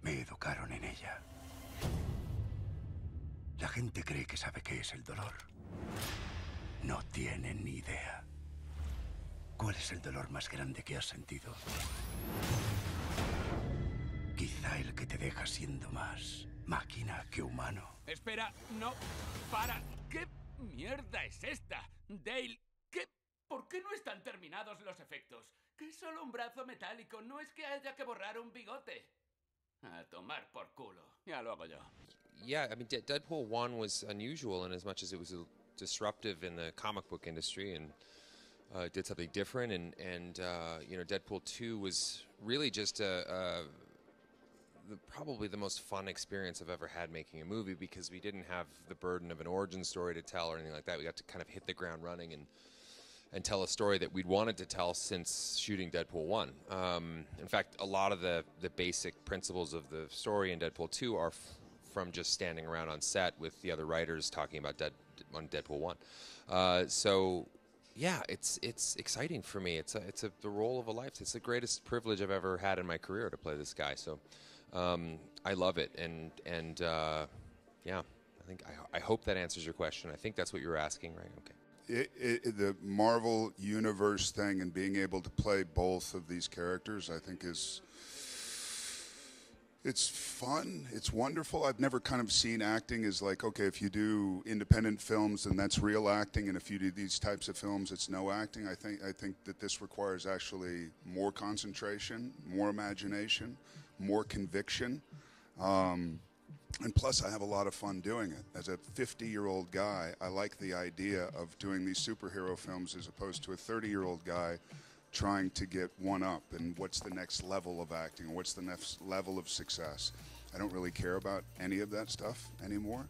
Me educaron en ella. La gente cree que sabe qué es el dolor. No tienen ni idea. ¿Cuál es el dolor más grande que has sentido? Quizá el que te deja siendo más máquina que humano. Espera, no, para. ¿Qué mierda es esta? Dale, ¿qué? ¿Por qué no están terminados los efectos? ¿Que es solo un brazo metálico? No es que haya que borrar un bigote. A tomar por culo. Ya lo hago yo. Yeah, I mean, Deadpool 1 was unusual in as much as it was disruptive in the comic book industry and did something different. And you know, Deadpool 2 was really just probably the most fun experience I've ever had making a movie, because we didn't have the burden of an origin story to tell or anything like that. We got to kind of hit the ground running and tell a story that we'd wanted to tell since shooting Deadpool 1. In fact, a lot of the basic principles of the story in Deadpool 2 are from just standing around on set with the other writers talking about on Deadpool 1. So yeah, it's exciting for me. It's the role of a life. It's the greatest privilege I've ever had in my career to play this guy. So I love it, and yeah, I hope that answers your question. I think that's what you were asking, right? Okay. The Marvel Universe thing and being able to play both of these characters, I think it's fun. It's wonderful. I've never kind of seen acting as like, okay, if you do independent films, then that's real acting, and if you do these types of films, it's no acting. I think that this requires actually more concentration, more imagination, more conviction. And plus, I have a lot of fun doing it. As a 50-year-old guy, I like the idea of doing these superhero films as opposed to a 30-year-old guy trying to get one up and what's the next level of acting, what's the next level of success. I don't really care about any of that stuff anymore.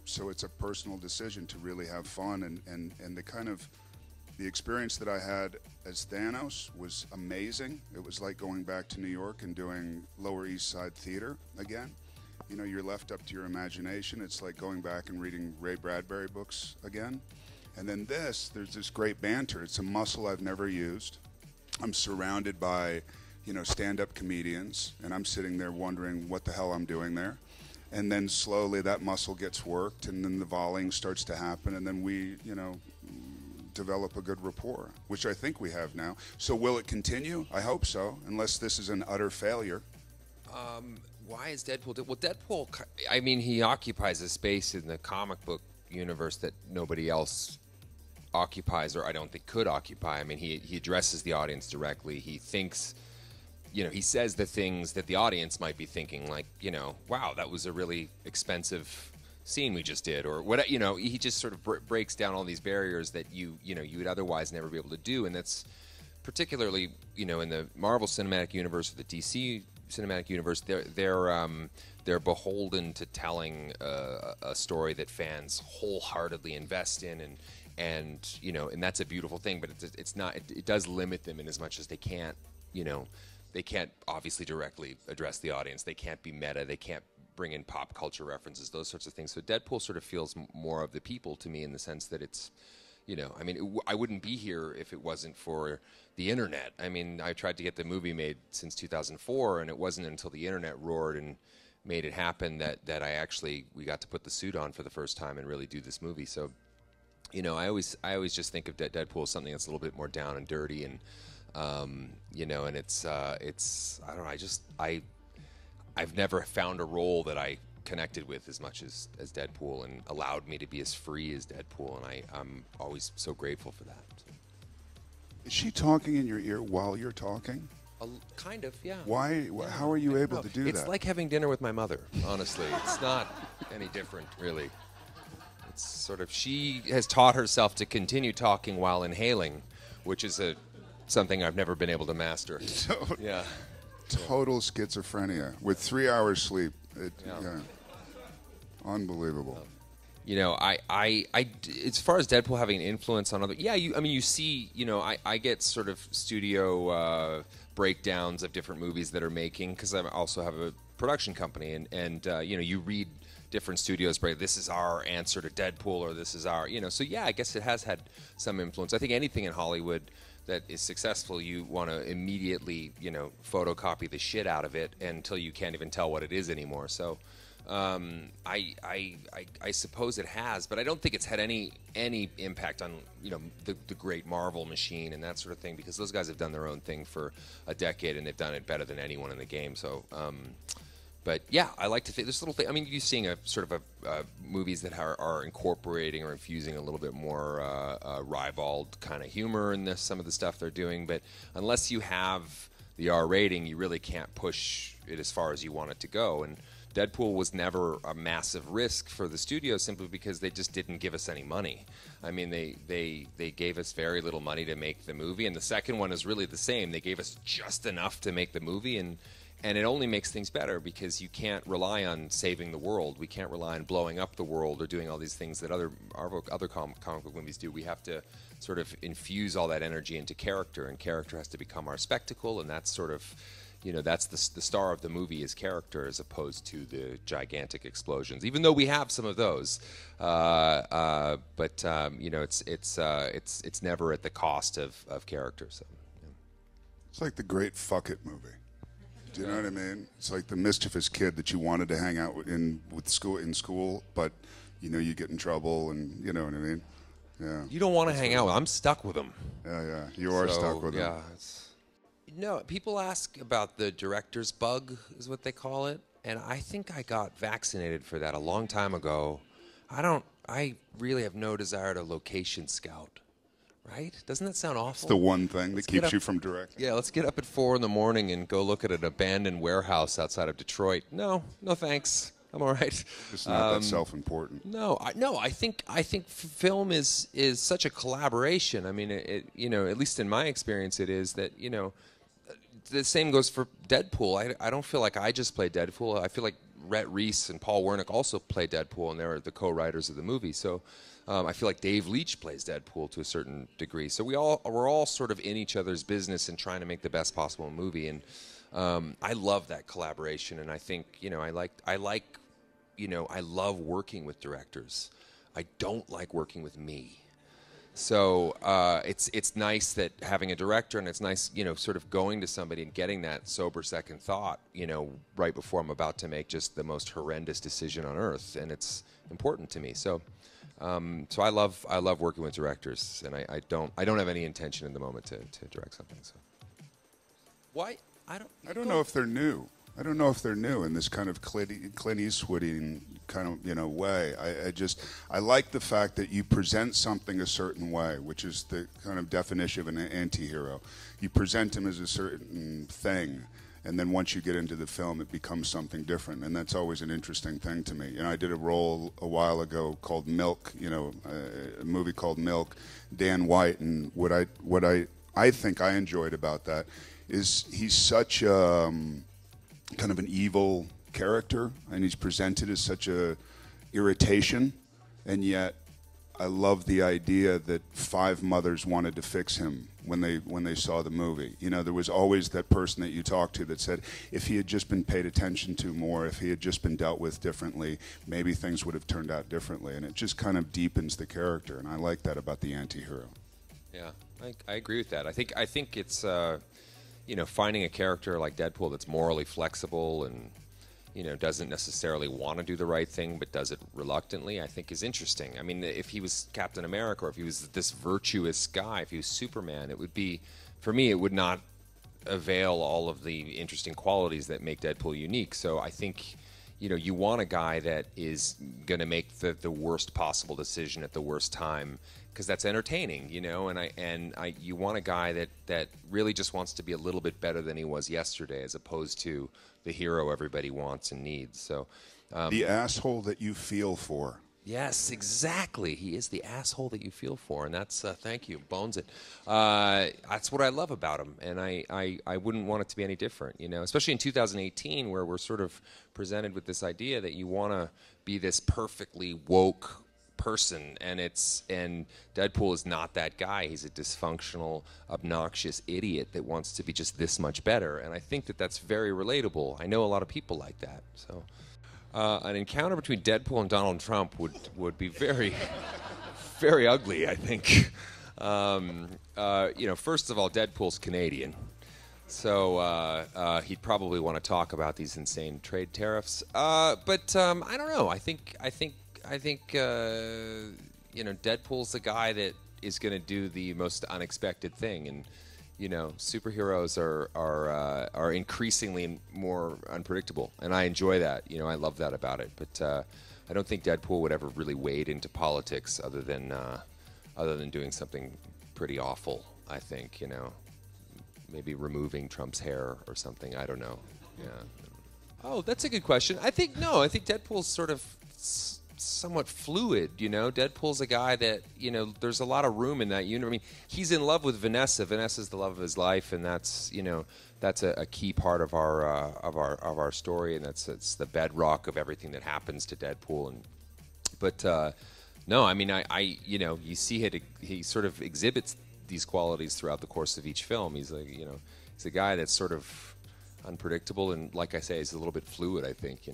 So it's a personal decision to really have fun, and the experience that I had as Thanos was amazing. It was like going back to New York and doing Lower East Side theater again. You know, you're left up to your imagination. It's like going back and reading Ray Bradbury books again. And then there's this great banter. It's a muscle I've never used. I'm surrounded by, you know, stand-up comedians, and I'm sitting there wondering what the hell I'm doing there. And then slowly that muscle gets worked, and then the volleying starts to happen, and then we, you know, develop a good rapport, which I think we have now. So will it continue? I hope so, unless this is an utter failure. Why is Deadpool? Well, Deadpool, I mean, he occupies a space in the comic book universe that nobody else occupies, or I don't think could occupy. I mean, he addresses the audience directly. He thinks, you know, he says the things that the audience might be thinking, like, you know, wow, that was a really expensive scene we just did, or what, you know, he just sort of breaks down all these barriers that you would otherwise never be able to do. And that's particularly, you know, in the Marvel Cinematic Universe or the DC Cinematic Universe, they're beholden to telling a story that fans wholeheartedly invest in, and you know, and that's a beautiful thing. But it's not. It does limit them in as much as they can't. You know, they can't obviously directly address the audience. They can't be meta. They can't bring in pop culture references, those sorts of things. So Deadpool sort of feels more of the people to me, in the sense that it's, you know, I mean, I wouldn't be here if it wasn't for the internet. I mean, I tried to get the movie made since 2004, and it wasn't until the internet roared and made it happen that we got to put the suit on for the first time and really do this movie. So, you know, I always just think of Deadpool as something that's a little bit more down and dirty, and you know, and it's I don't know, I've never found a role that I connected with as much as Deadpool, and allowed me to be as free as Deadpool, and I'm always so grateful for that. Is she talking in your ear while you're talking? Kind of, yeah. Why? Yeah. How are you able to do that? It's like having dinner with my mother, honestly. It's not any different, really. It's sort of, she has taught herself to continue talking while inhaling, which is something I've never been able to master. Yeah. Total schizophrenia with 3 hours sleep. Yeah. Unbelievable. You know, I, as far as Deadpool having an influence on other, yeah, you see, you know, I get sort of studio breakdowns of different movies that are making, because I also have a production company, and you know, you read different studios break, this is our answer to Deadpool, or this is our, you know, so yeah, I guess it has had some influence. I think anything in Hollywood that is successful, you want to immediately, you know, photocopy the shit out of it until you can't even tell what it is anymore. So I suppose it has, but I don't think it's had any impact on, you know, the great Marvel machine and that sort of thing, because those guys have done their own thing for a decade and they've done it better than anyone in the game. So but yeah, I like to think there's little thing. I mean, you're seeing a sort of movies that are incorporating or infusing a little bit more ribald kind of humor in some of the stuff they're doing. But unless you have the R rating, you really can't push it as far as you want it to go. And Deadpool was never a massive risk for the studio simply because they just didn't give us any money. I mean, they gave us very little money to make the movie, and the second one is really the same. They gave us just enough to make the movie, and it only makes things better because you can't rely on saving the world. We can't rely on blowing up the world or doing all these things that other comic book movies do. We have to sort of infuse all that energy into character, and character has to become our spectacle, and that's sort of, you know, that's the star of the movie is character as opposed to the gigantic explosions. Even though we have some of those, but you know, it's never at the cost of character. So, yeah. It's like the great fuck it movie. Do you know what I mean? It's like the mischievous kid that you wanted to hang out in school, but you know you get in trouble, and you know what I mean. Yeah. You don't want to hang out with. I'm stuck with them. Yeah. You are stuck with them. Yeah. No, people ask about the director's bug, is what they call it, and I think I got vaccinated for that a long time ago. I really have no desire to location scout. Right? Doesn't that sound awful? It's the one thing that keeps you from directing. Yeah, let's get up at 4 in the morning and go look at an abandoned warehouse outside of Detroit. No thanks. I'm all right. It's not that self-important. No, I think film is such a collaboration. I mean, it you know, at least in my experience, it is that, you know, the same goes for Deadpool. I don't feel like I just play Deadpool. I feel like Rhett Reese and Paul Wernick also play Deadpool, and they're the co-writers of the movie. So I feel like Dave Leitch plays Deadpool to a certain degree. So we're all sort of in each other's business and trying to make the best possible movie. And I love that collaboration. And I think, you know, I love working with directors. I don't like working with me. So it's nice that having a director, and it's nice, you know, sort of going to somebody and getting that sober second thought, you know, right before I'm about to make just the most horrendous decision on earth, and it's important to me. So I love working with directors, and I don't have any intention in the moment to direct something. So why I don't know if they're new. I don't know if they're new in this kind of Clint Eastwoodian kind of, you know, way. I like the fact that you present something a certain way, which is the kind of definition of an anti-hero. You present him as a certain thing, and then once you get into the film, it becomes something different, and that's always an interesting thing to me. You know, I did a role a while ago called Milk, you know, a movie called Milk, Dan White, and what I think I enjoyed about that is he's such kind of an evil character, and he's presented as such a irritation, and yet I love the idea that 5 mothers wanted to fix him when they saw the movie. You know, there was always that person that you talked to that said, if he had just been paid attention to more, if he had just been dealt with differently, maybe things would have turned out differently, and it just kind of deepens the character, and I like that about the anti-hero. Yeah, I agree with that. I think it's you know, finding a character like Deadpool that's morally flexible and, you know, doesn't necessarily want to do the right thing but does it reluctantly, I think is interesting. I mean, if he was Captain America, or if he was this virtuous guy, if he was Superman, it would be, for me, it would not avail all of the interesting qualities that make Deadpool unique. So I think, you know, you want a guy that is going to make the worst possible decision at the worst time, because that's entertaining, you know, and you want a guy that really just wants to be a little bit better than he was yesterday, as opposed to the hero everybody wants and needs. So the asshole that you feel for. Yes, exactly. He is the asshole that you feel for, and that's thank you, bones it. That's what I love about him, and I wouldn't want it to be any different, you know, especially in 2018, where we're sort of presented with this idea that you want to be this perfectly woke person, and Deadpool is not that guy. He's a dysfunctional, obnoxious idiot that wants to be just this much better, and I think that that's very relatable. I know a lot of people like that. So an encounter between Deadpool and Donald Trump would be very very ugly, I think. First of all, Deadpool's Canadian, so he'd probably want to talk about these insane trade tariffs. But I don't know. I think Deadpool's the guy that is going to do the most unexpected thing, and superheroes are increasingly more unpredictable, and I enjoy that. I love that about it. But I don't think Deadpool would ever really wade into politics other than doing something pretty awful. I think maybe removing Trump's hair or something. I don't know. Yeah. Oh, that's a good question. I think Deadpool's sort of somewhat fluid. Deadpool's a guy that there's a lot of room in that universe. I mean, he's in love with Vanessa. Vanessa's the love of his life, and that's a key part of our story, and it's the bedrock of everything that happens to Deadpool. But no, I mean, you see it. He sort of exhibits these qualities throughout the course of each film. He's like, he's a guy that's sort of unpredictable, and like I say, he's a little bit fluid. I think, So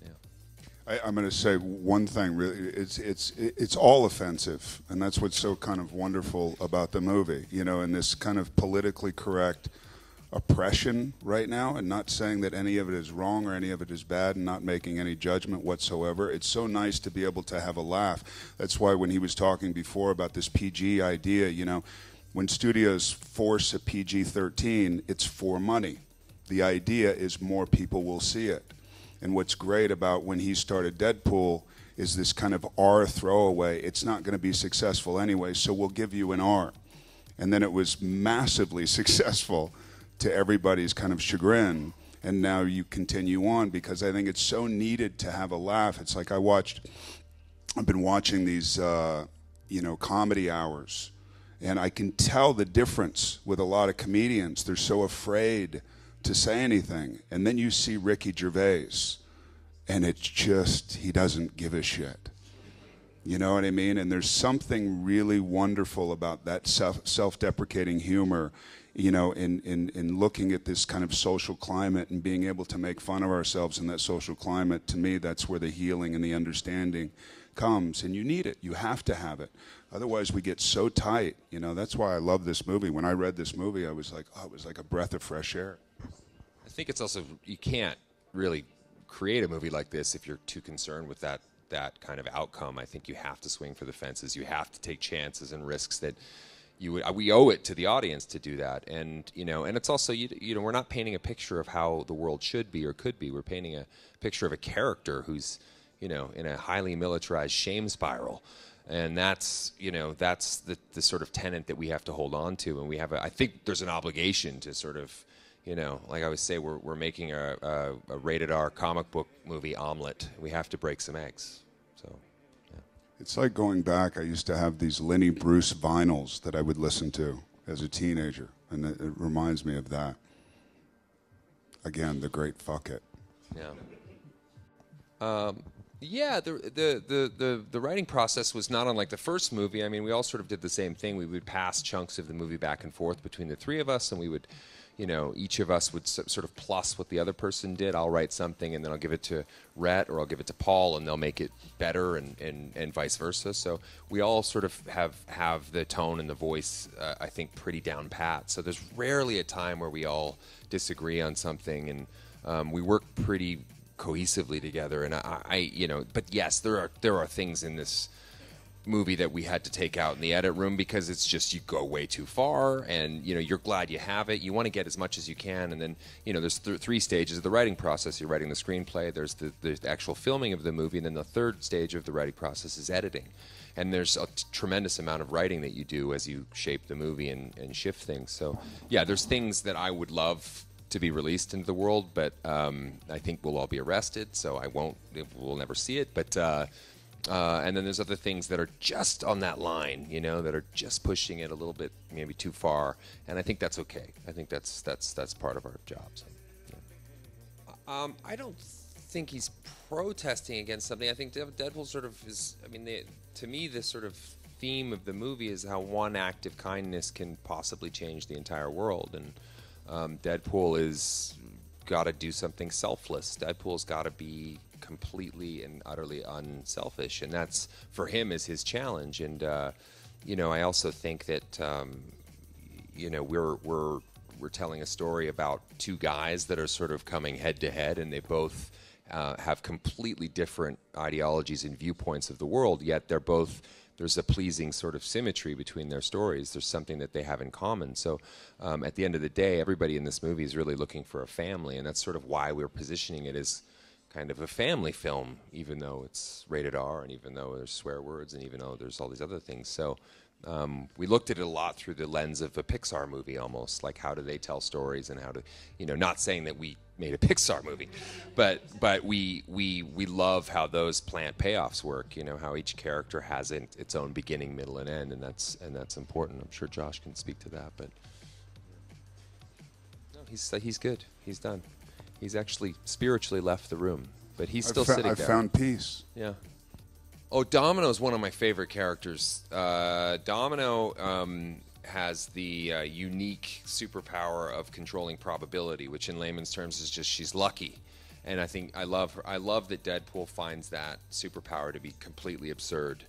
yeah. I'm going to say one thing. Really, it's all offensive, and that's what's so kind of wonderful about the movie. In this kind of politically correct oppression right now, and not saying that any of it is wrong or any of it is bad, and not making any judgment whatsoever. It's so nice to be able to have a laugh. That's why when he was talking before about this PG idea, when studios force a PG-13, it's for money. The idea is more people will see it. And what's great about when he started Deadpool is this kind of R throwaway. It's not going to be successful anyway, so we'll give you an R. And then it was massively successful to everybody's kind of chagrin, and now you continue on because I think it's so needed to have a laugh. It's like I've been watching these, comedy hours, and I can tell the difference with a lot of comedians. They're so afraid to say anything, and then you see Ricky Gervais, and it's just, he doesn't give a shit. You know what I mean? And there's something really wonderful about that self-deprecating humor, in looking at this kind of social climate and being able to make fun of ourselves in that social climate. To me, that's where the healing and the understanding comes, and you need it. You have to have it. Otherwise, we get so tight. That's why I love this movie. When I read this movie, I was like, oh, it was like a breath of fresh air. I think it's also, you can't really create a movie like this if you're too concerned with that kind of outcome. I think you have to swing for the fences. You have to take chances and risks that we owe it to the audience to do that. And and it's also we're not painting a picture of how the world should be or could be. We're painting a picture of a character who's in a highly militarized shame spiral. And that's the sort of tenet that we have to hold on to. And I think there's an obligation to sort of, like I always say, we're making a rated R comic book movie omelet. We have to break some eggs. So, yeah. It's like going back. I used to have these Lenny Bruce vinyls that I would listen to as a teenager, and it reminds me of that. Again, the great fuck it. Yeah. Yeah, the writing process was not unlike the first movie. I mean, we all sort of did the same thing. We would pass chunks of the movie back and forth between the three of us, and we would, each of us would sort of plus what the other person did. I'll write something, and then I'll give it to Rhett, or I'll give it to Paul, and they'll make it better, and vice versa. So we all sort of have the tone and the voice, I think, pretty down pat. So there's rarely a time where we all disagree on something, and we work pretty cohesively together. And but yes, there are things in this movie that we had to take out in the edit room because it's just, you go way too far, and you're glad you have it. You want to get as much as you can, and then there's three stages of the writing process. You're writing the screenplay, there's the actual filming of the movie, and then the third stage of the writing process is editing. And there's a tremendous amount of writing that you do as you shape the movie and shift things. So yeah, there's things that I would love to be released into the world, but I think we'll all be arrested, so we'll never see it. But and then there's other things that are just on that line, that are just pushing it a little bit, maybe too far, and I think that's okay. I think that's part of our job. So, yeah. I don't think he's protesting against something. I think Deadpool sort of is. I mean, to me, this sort of theme of the movie is how one act of kindness can possibly change the entire world, and Deadpool is got to do something selfless. Deadpool's got to be completely and utterly unselfish, and that's, for him, is his challenge. And I also think that we're telling a story about two guys that are sort of coming head to head, and they both have completely different ideologies and viewpoints of the world, yet there's a pleasing sort of symmetry between their stories. There's something that they have in common. So at the end of the day, everybody in this movie is really looking for a family, and that's sort of why we're positioning it as kind of a family film, even though it's rated R, and even though there's swear words, and even though there's all these other things. So we looked at it a lot through the lens of a Pixar movie, almost like how do they tell stories, and how to, not saying that we made a Pixar movie, but we love how those plant payoffs work. How each character has its own beginning, middle, and end, and that's important. I'm sure Josh can speak to that, but no, he's good. He's done. He's actually spiritually left the room, but he's still sitting there. I found peace. Yeah. Oh, Domino's one of my favorite characters. Domino has the unique superpower of controlling probability, which in layman's terms is just she's lucky. And I love that Deadpool finds that superpower to be completely absurd,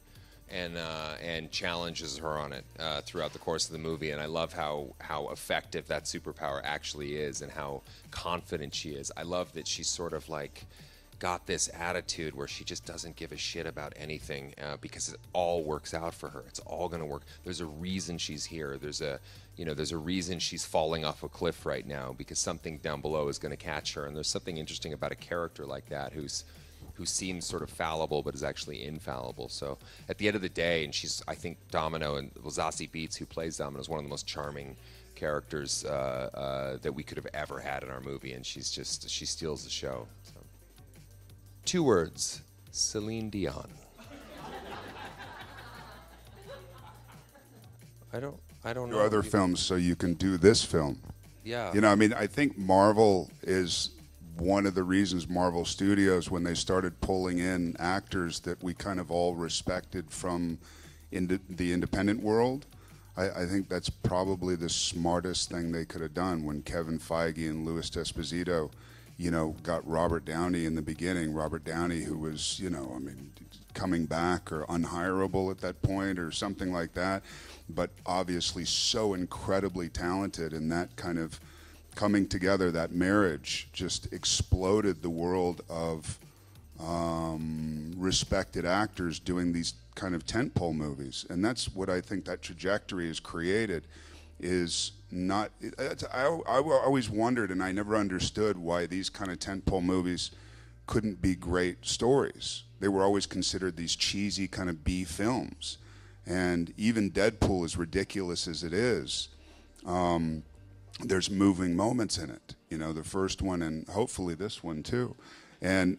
and challenges her on it throughout the course of the movie. And I love how effective that superpower actually is, and how confident she is. I love that she's sort of like got this attitude where she just doesn't give a shit about anything, because it all works out for her. It's all going to work. There's a reason she's here. There's a reason she's falling off a cliff right now, because something down below is going to catch her. And there's something interesting about a character like that who seems sort of fallible but is actually infallible. So at the end of the day, and I think Domino, and Zazie Beetz, who plays Domino, is one of the most charming characters that we could have ever had in our movie, and she steals the show. So. 2 words: Celine Dion. I don't know. Do other films so you can do this film. Yeah. I think Marvel is one of the reasons Marvel Studios, when they started pulling in actors that we kind of all respected from the independent world, I think that's probably the smartest thing they could have done when Kevin Feige and Louis D'Esposito got Robert Downey in the beginning. Robert Downey, who was, coming back or unhireable at that point or something like that, but obviously so incredibly talented, and that kind of coming together, that marriage just exploded the world of respected actors doing these kind of tentpole movies. And that's what I think that trajectory has created. Is not. I always wondered, and I never understood why these kind of tentpole movies couldn't be great stories. They were always considered these cheesy kind of B films. And even Deadpool, as ridiculous as it is, there's moving moments in it. The first one, and hopefully this one too, and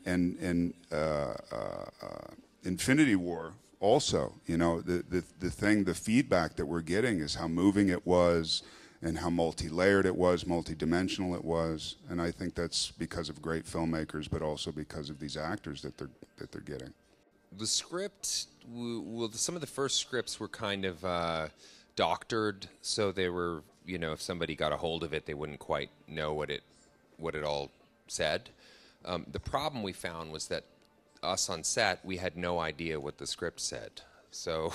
Infinity War. Also, the feedback that we're getting is how moving it was, and how multi-layered it was, multi-dimensional it was, and I think that's because of great filmmakers, but also because of these actors that they're getting. The script, some of the first scripts were kind of doctored, so they were, if somebody got a hold of it, they wouldn't quite know what it all said. The problem we found was that us on set, we had no idea what the script said. So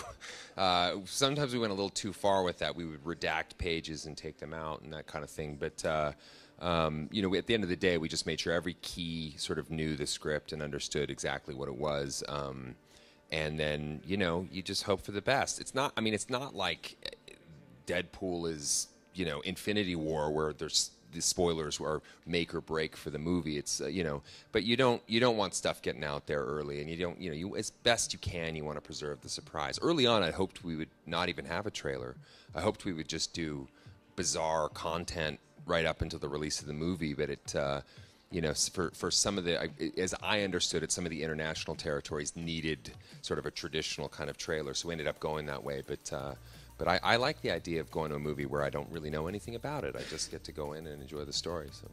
sometimes we went a little too far with that. We would redact pages and take them out and that kind of thing. But, at the end of the day, we just made sure every key sort of knew the script and understood exactly what it was. And then, you just hope for the best. It's not like Deadpool is, Infinity War, where there's the spoilers are make or break for the movie. It's but you don't want stuff getting out there early, and you as best you can, you want to preserve the surprise. Early on, I hoped we would not even have a trailer. I hoped we would just do bizarre content right up until the release of the movie. But it for some of the, as I understood it, some of the international territories needed sort of a traditional kind of trailer, so we ended up going that way. But I like the idea of going to a movie where I don't really know anything about it. I just get to go in and enjoy the story. So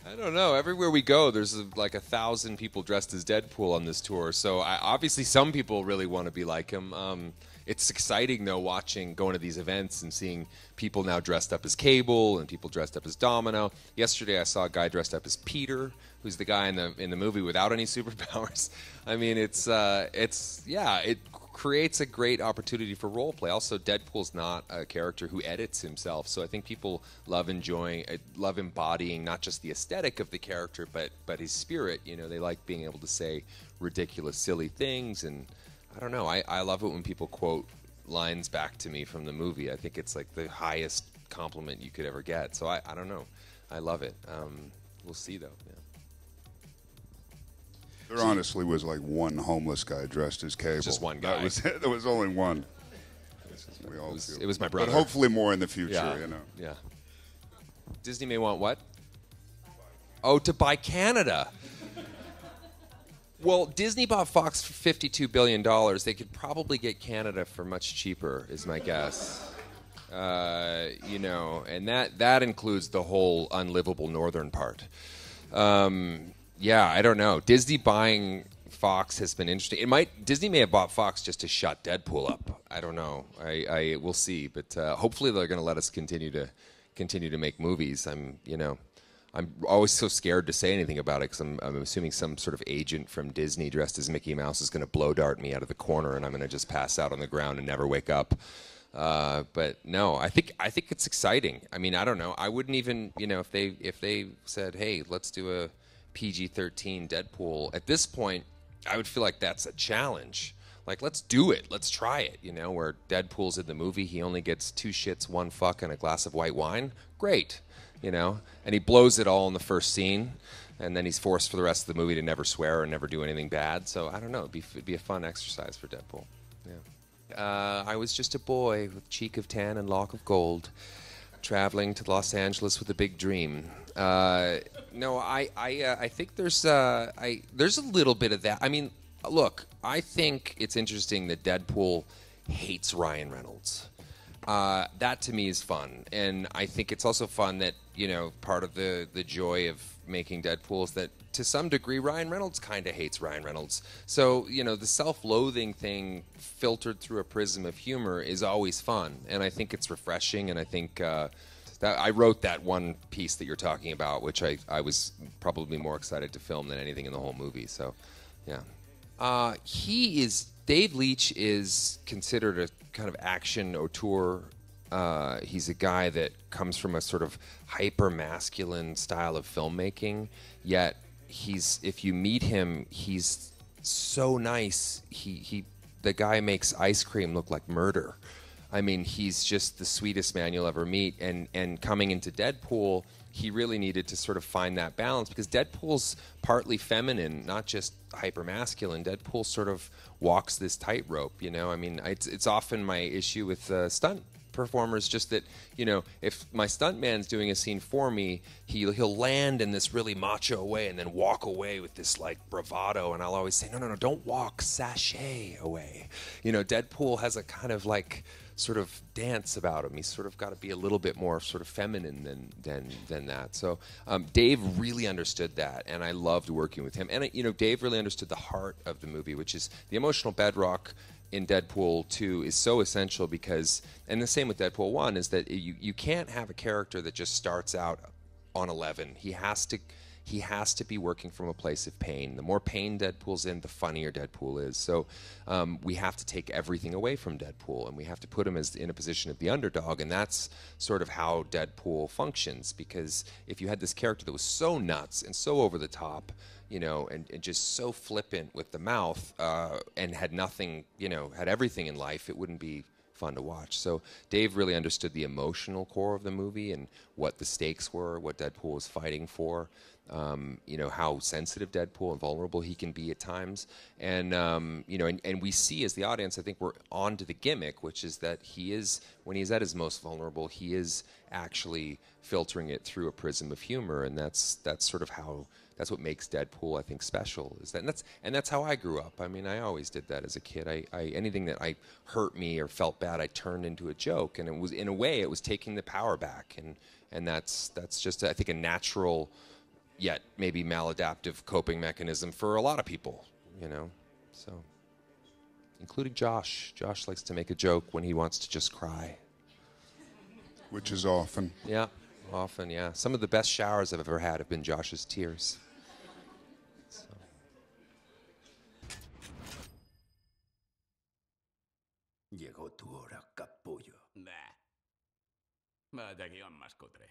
I don't know. Everywhere we go, there's like 1,000 people dressed as Deadpool on this tour. So obviously some people really want to be like him. It's exciting, though, going to these events and seeing people now dressed up as Cable and people dressed up as Domino. Yesterday I saw a guy dressed up as Peter, who's the guy in the movie without any superpowers. I mean, it creates a great opportunity for role play. Also, Deadpool's not a character who edits himself, so I think people love embodying not just the aesthetic of the character, but his spirit. You know, they like being able to say ridiculous, silly things, and I don't know. I love it when people quote lines back to me from the movie. I think it's like the highest compliment you could ever get. So I don't know. I love it. We'll see, though. Yeah. There honestly was like one homeless guy dressed as Cable. Just one guy. There was only one. It was my brother. But hopefully more in the future, Yeah. you know. Yeah. Disney may want what? Oh, to buy Canada. Well, Disney bought Fox for $52 billion. They could probably get Canada for much cheaper, is my guess. You know, and that includes the whole unlivable northern part. Yeah, I don't know. Disney buying Fox has been interesting. Disney may have bought Fox just to shut Deadpool up. I don't know. We'll see. But hopefully they're going to let us continue to make movies. I'm always so scared to say anything about it because I'm assuming some sort of agent from Disney dressed as Mickey Mouse is going to blow dart me out of the corner and I'm going to just pass out on the ground and never wake up. But no, I think it's exciting. I mean, I don't know. I wouldn't even, if they said, hey, let's do a PG-13 Deadpool. At this point, I would feel like that's a challenge. Like, let's do it. Let's try it. Where Deadpool's in the movie, he only gets 2 shits, 1 fuck, and a glass of white wine. Great. And he blows it all in the first scene, and then he's forced for the rest of the movie to never swear or never do anything bad. So I don't know. It'd be a fun exercise for Deadpool. Yeah. I was just a boy with cheek of tan and lock of gold, traveling to Los Angeles with a big dream. No, I think there's a little bit of that. I mean, look, I think it's interesting that Deadpool hates Ryan Reynolds. That to me is fun, and I think it's also fun that part of the joy of making Deadpool is that to some degree Ryan Reynolds kind of hates Ryan Reynolds. So the self-loathing thing filtered through a prism of humor is always fun, and I think it's refreshing. And I think that I wrote that one piece that you're talking about, which I was probably more excited to film than anything in the whole movie. So yeah, Dave Leitch is considered a kind of action auteur. He's a guy that comes from a sort of hyper-masculine style of filmmaking, yet if you meet him, he's so nice. The guy makes ice cream look like murder. I mean, he's just the sweetest man you'll ever meet. And coming into Deadpool, he really needed to sort of find that balance because Deadpool's partly feminine, not just hyper-masculine. Deadpool sort of walks this tightrope, I mean, it's often my issue with stunt performers, just that, if my stuntman's doing a scene for me, he'll land in this really macho way and then walk away with this like bravado, and I'll always say, no, don't walk, sashay away. Deadpool has a kind of like sort of dance about him. He's sort of got to be a little bit more sort of feminine than that. So Dave really understood that, and I loved working with him. And Dave really understood the heart of the movie, which is the emotional bedrock in Deadpool 2 is so essential because, and the same with Deadpool 1, is that you can't have a character that just starts out on 11. He has to be working from a place of pain. The more pain Deadpool's in, the funnier Deadpool is. So we have to take everything away from Deadpool, and we have to put him in a position of the underdog, and that's sort of how Deadpool functions. Because if you had this character that was so nuts and so over the top, and just so flippant with the mouth, and had nothing, had everything in life, it wouldn't be fun to watch. So Dave really understood the emotional core of the movie and what the stakes were, what Deadpool was fighting for, how sensitive Deadpool and vulnerable he can be at times. And, and we see as the audience, I think we're on to the gimmick, which is that when he's at his most vulnerable, he is actually filtering it through a prism of humor. And that's sort of that's what makes Deadpool, I think, special. That's how I grew up. I mean, I always did that as a kid. Anything that hurt me or felt bad, I turned into a joke, and it was, in a way, it was taking the power back, and that's just, I think, a natural, yet maybe maladaptive coping mechanism for a lot of people, So, including Josh. Josh likes to make a joke when he wants to just cry. Which is often. Yeah, often. Yeah. Some of the best showers I've ever had have been Josh's tears. cosa de guión más cutre.